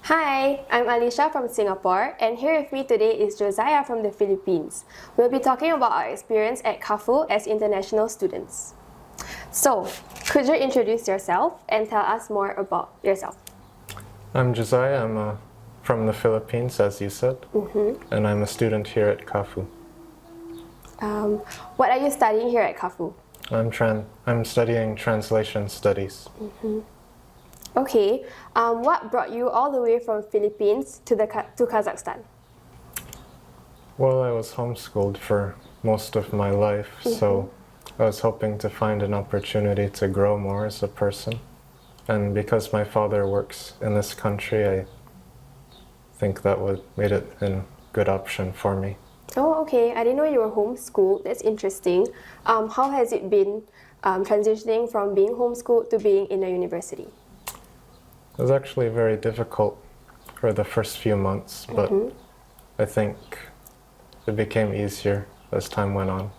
Hi, I'm Alicia from Singapore, and here with me today is Josiah from the Philippines. We'll be talking about our experience at KAFU as international students. So, could you introduce yourself and tell us more about yourself? I'm Josiah. I'm from the Philippines, as you said, and I'm a student here at KAFU. What are you studying here at KAFU? I'm studying translation studies. Okay, what brought you all the way from Philippines to Kazakhstan? Well, I was homeschooled for most of my life, so I was hoping to find an opportunity to grow more as a person. And because my father works in this country, I think that made it a good option for me. Oh, okay. I didn't know you were homeschooled. That's interesting. How has it been transitioning from being homeschooled to being in a university? It was actually very difficult for the first few months, but I think it became easier as time went on.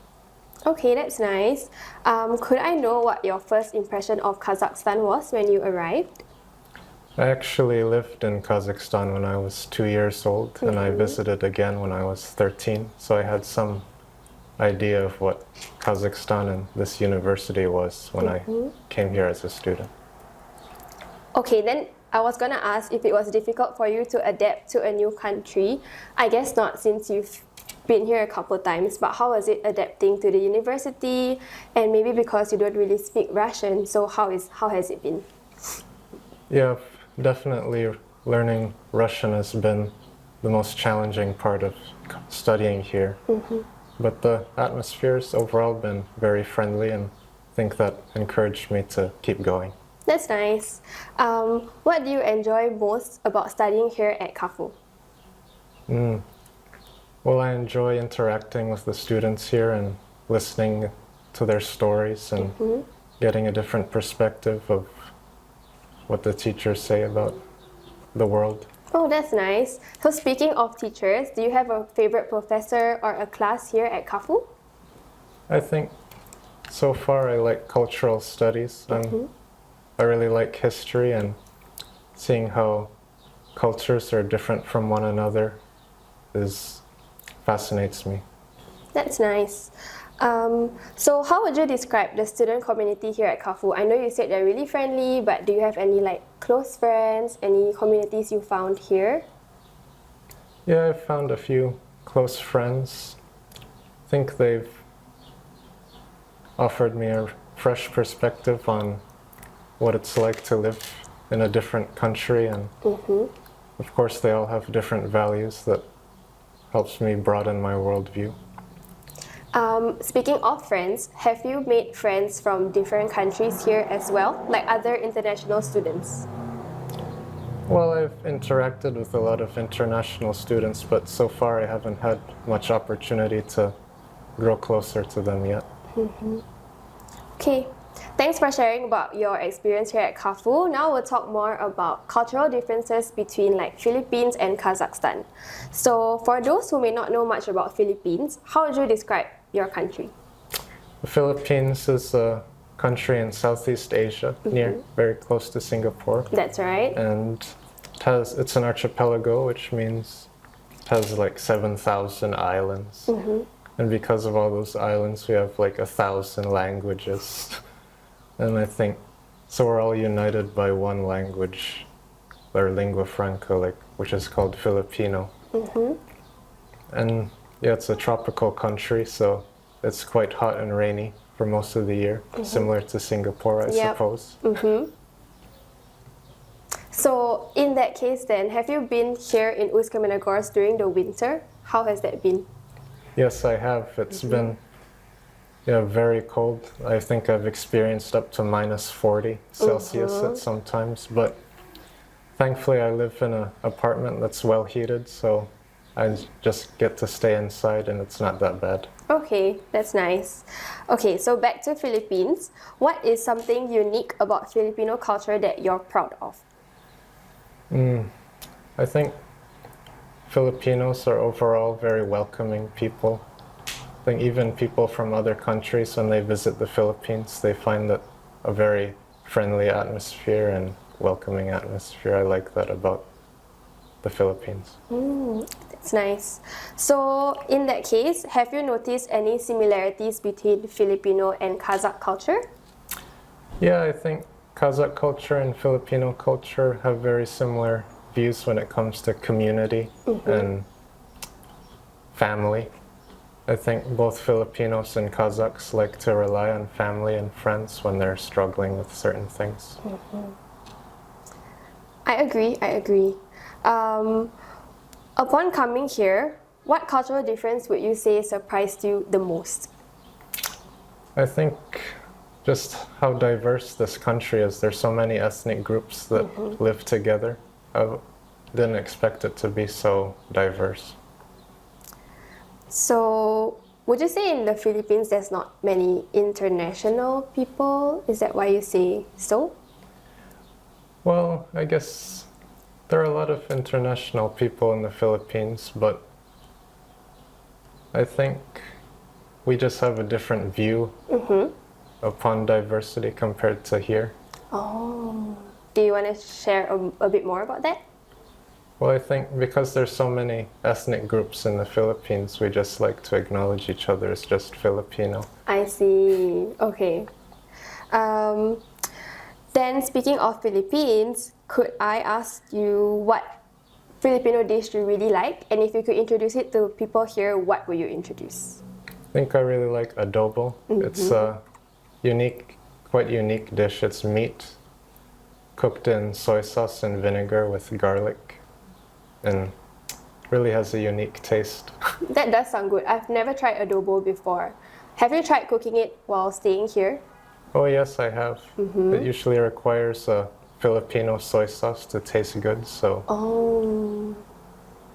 Okay, that's nice. Could I know what your first impression of Kazakhstan was when you arrived? I actually lived in Kazakhstan when I was 2 years old, and I visited again when I was 13, so I had some idea of what Kazakhstan and this university was when I came here as a student. Okay, then I was gonna ask if it was difficult for you to adapt to a new country. I guess not, since you've been here a couple times, but how was it adapting to the university? And maybe because you don't really speak Russian, so how has it been? Yeah, definitely learning Russian has been the most challenging part of studying here. But the atmosphere has overall been very friendly, and I think that encouraged me to keep going. That's nice. What do you enjoy most about studying here at KAFU? Well, I enjoy interacting with the students here and listening to their stories and getting a different perspective of what the teachers say about the world. Oh, that's nice. So speaking of teachers, do you have a favorite professor or a class here at KAFU? I think so far I like cultural studies. I really like history, and seeing how cultures are different from one another fascinates me. That's nice. So how would you describe the student community here at KAFU? I know you said they're really friendly, but do you have any close friends, any communities you found here? Yeah, I've found a few close friends. I think they've offered me a fresh perspective on what it's like to live in a different country, and of course they all have different values that helps me broaden my worldview. Speaking of friends, have you made friends from different countries here as well, like other international students? Well, I've interacted with a lot of international students, but so far I haven't had much opportunity to grow closer to them yet. Okay. Thanks for sharing about your experience here at KAFU. Now we'll talk more about cultural differences between Philippines and Kazakhstan. So for those who may not know much about Philippines, how would you describe your country? The Philippines is a country in Southeast Asia, very close to Singapore. That's right. And it's an archipelago, which means it has 7,000 islands. And because of all those islands, we have 1,000 languages. And I think, so we're all united by one language, or lingua franca, which is called Filipino. And yeah, it's a tropical country, so it's quite hot and rainy for most of the year, similar to Singapore, I suppose. So in that case then, have you been here in Usk-Kamennagorsk during the winter? How has that been? Yes, I have. It's been very cold. I think I've experienced up to -40 Celsius at some times, but thankfully I live in an apartment that's well heated, so I just get to stay inside and it's not that bad. Okay, that's nice. Okay, so back to Philippines. What is something unique about Filipino culture that you're proud of? I think Filipinos are overall very welcoming people. I think even people from other countries, when they visit the Philippines, they find that a very friendly atmosphere and welcoming atmosphere. I like that about the Philippines. That's nice. So in that case, have you noticed any similarities between Filipino and Kazakh culture? Yeah, I think Kazakh culture and Filipino culture have very similar views when it comes to community and family. I think both Filipinos and Kazakhs like to rely on family and friends when they're struggling with certain things. I agree. Upon coming here, what cultural difference would you say surprised you the most? I think just how diverse this country is. There's so many ethnic groups that live together. I didn't expect it to be so diverse. So, would you say in the Philippines there's not many international people? Is that why you say so? Well, I guess there are a lot of international people in the Philippines, but I think we just have a different view upon diversity compared to here. Oh. Do you want to share a bit more about that? Well, I think because there's so many ethnic groups in the Philippines, we just like to acknowledge each other as just Filipino. I see. Okay. Then speaking of Philippines, could I ask you what Filipino dish you really like? And if you could introduce it to people here, what would you introduce? I think I really like adobo. It's a quite unique dish. It's meat cooked in soy sauce and vinegar with garlic, and really has a unique taste. That does sound good. I've never tried adobo before. Have you tried cooking it while staying here? Oh yes, I have. It usually requires a Filipino soy sauce to taste good, so Oh.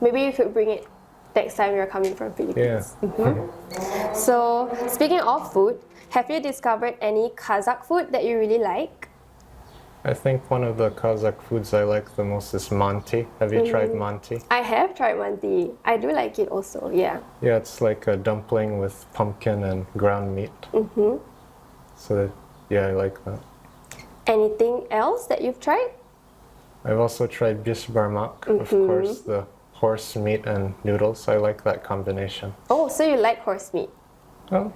Maybe you could bring it next time you're coming from Philippines. yeah. So, speaking of food, have you discovered any Kazakh food that you really like? I think one of the Kazakh foods I like the most is manti. Have you tried manti? I have tried manti. I do like it also, yeah. Yeah, it's like a dumpling with pumpkin and ground meat. So yeah, I like that. Anything else that you've tried? I've also tried bish barmak, of course, the horse meat and noodles. I like that combination. Oh, so you like horse meat? Well,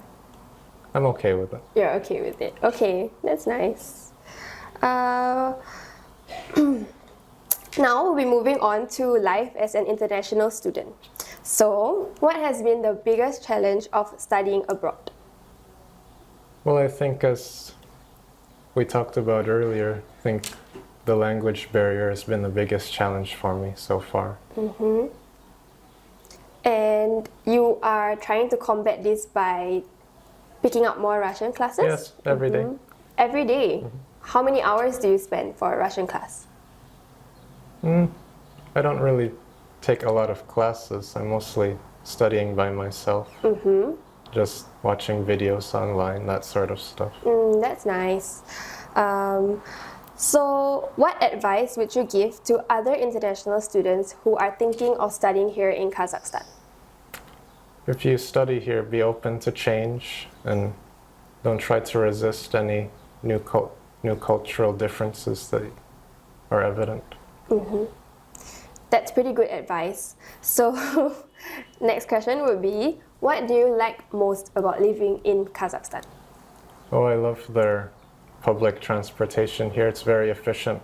I'm okay with it. You're okay with it. Okay, that's nice. Now we'll be moving on to life as an international student. So, what has been the biggest challenge of studying abroad? Well, I think as we talked about earlier, I think the language barrier has been the biggest challenge for me so far. And you are trying to combat this by picking up more Russian classes? Yes, every day. Every day? How many hours do you spend for a Russian class? I don't really take a lot of classes. I'm mostly studying by myself. Just watching videos online, that sort of stuff. That's nice. So, what advice would you give to other international students who are thinking of studying here in Kazakhstan? If you study here, be open to change and don't try to resist any new cultural differences that are evident. That's pretty good advice. So, next question would be, what do you like most about living in Kazakhstan? Oh, I love their public transportation here. It's very efficient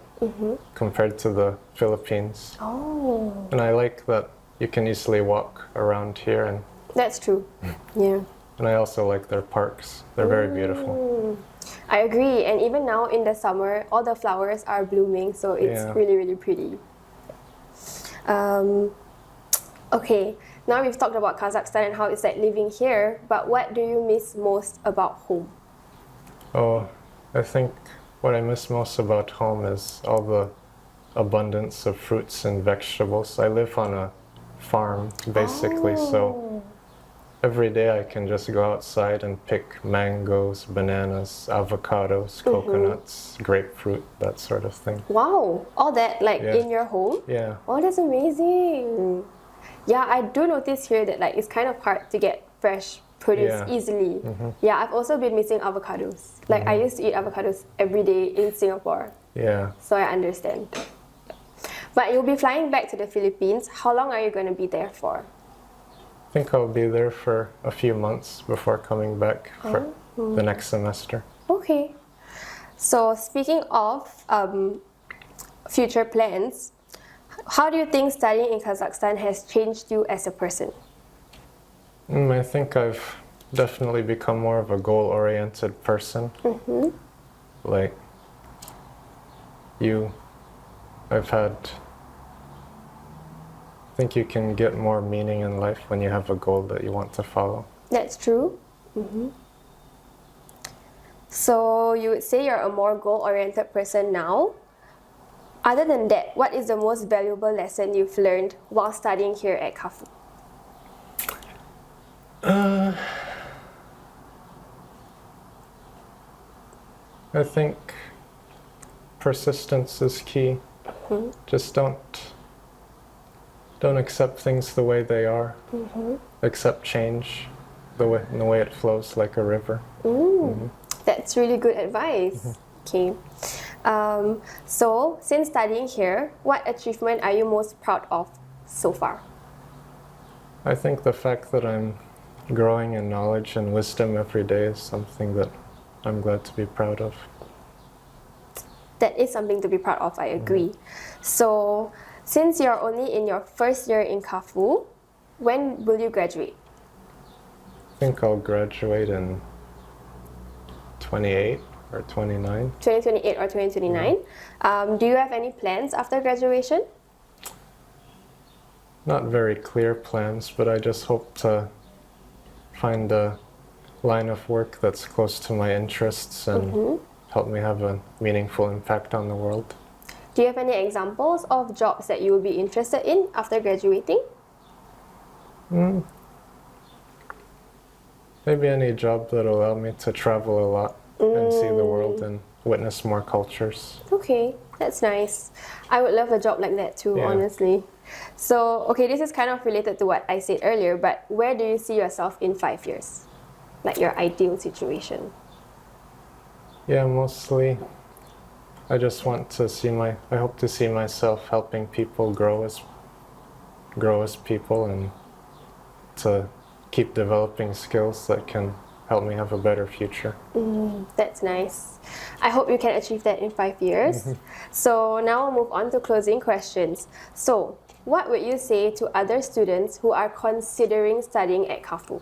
compared to the Philippines. Oh, And I like that you can easily walk around here, and that's true. Yeah. I also like their parks. They're very beautiful. I agree. And even now in the summer, all the flowers are blooming, so it's Yeah. really, really pretty. Okay, now we've talked about Kazakhstan and how it's like living here, but what do you miss most about home? Oh, I think what I miss most about home is all the abundance of fruits and vegetables. I live on a farm, basically, so every day I can just go outside and pick mangoes, bananas, avocados, coconuts, grapefruit, that sort of thing. Wow, all that like Yeah. in your home? Yeah. Oh, that's amazing. Yeah, I do notice here that like it's kind of hard to get fresh produce Yeah. easily. Yeah, I've also been missing avocados. Like I used to eat avocados every day in Singapore, Yeah. so I understand. But you'll be flying back to the Philippines. How long are you going to be there for? I think I'll be there for a few months before coming back for the next semester. Okay. So speaking of future plans, how do you think studying in Kazakhstan has changed you as a person? I think I've definitely become more of a goal-oriented person. Like you, I think you can get more meaning in life when you have a goal that you want to follow. That's true. So you would say you're a more goal-oriented person now. Other than that, what is the most valuable lesson you've learned while studying here at KAFU? I think persistence is key. Just don't accept things the way they are. Accept change in the way it flows like a river. That's really good advice. Okay. So, since studying here, what achievement are you most proud of so far? I think the fact that I'm growing in knowledge and wisdom every day is something that I'm glad to be proud of. That is something to be proud of, I agree. So, since you're only in your first year in KAFU, when will you graduate? I think I'll graduate in 28 or 29. 2028 or 2029. Do you have any plans after graduation? Not very clear plans, but I just hope to find a line of work that's close to my interests and help me have a meaningful impact on the world. Do you have any examples of jobs that you would be interested in after graduating? Maybe any job that will allow me to travel a lot and see the world and witness more cultures. Okay, that's nice. I would love a job like that too, honestly. So, okay, this is kind of related to what I said earlier, but where do you see yourself in 5 years? Like your ideal situation? Yeah, mostly I just want to I hope to see myself helping people grow as people and to keep developing skills that can help me have a better future. That's nice. I hope you can achieve that in 5 years. So now we'll move on to closing questions. So, what would you say to other students who are considering studying at KAFU?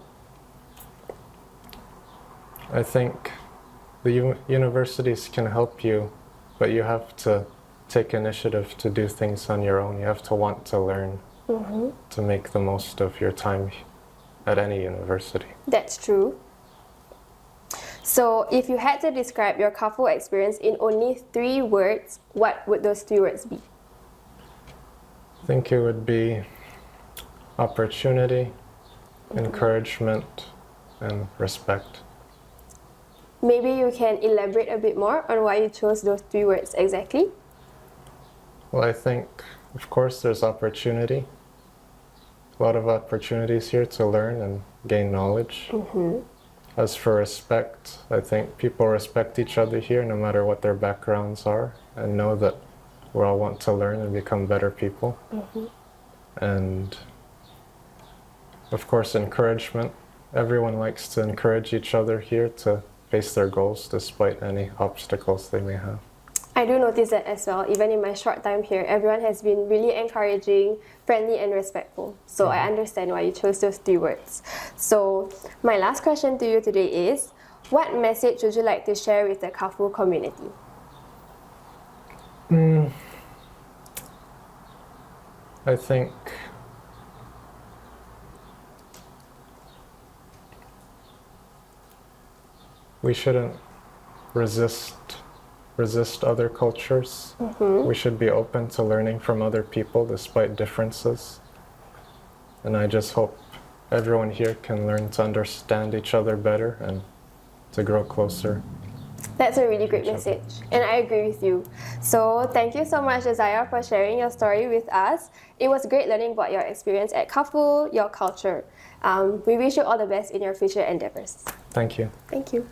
I think the universities can help you, but you have to take initiative to do things on your own. You have to want to learn to make the most of your time at any university. That's true. So, if you had to describe your KAFU experience in only 3 words, what would those 3 words be? I think it would be opportunity, encouragement, and respect. Maybe you can elaborate a bit more on why you chose those 3 words exactly? Well, I think, of course, there's opportunity. A lot of opportunities here to learn and gain knowledge. As for respect, I think people respect each other here no matter what their backgrounds are and know that we all want to learn and become better people. And of course, encouragement. Everyone likes to encourage each other here to face their goals despite any obstacles they may have. I do notice that as well. Even in my short time here, everyone has been really encouraging, friendly, and respectful. So I understand why you chose those 3 words. So my last question to you today is, what message would you like to share with the KAFU community? I think we shouldn't resist other cultures. We should be open to learning from other people despite differences. And I just hope everyone here can learn to understand each other better and to grow closer. That's a really great message, and I agree with you. So thank you so much, Josiah, for sharing your story with us. It was great learning about your experience at KAFU, your culture. We wish you all the best in your future endeavors. Thank you. Thank you.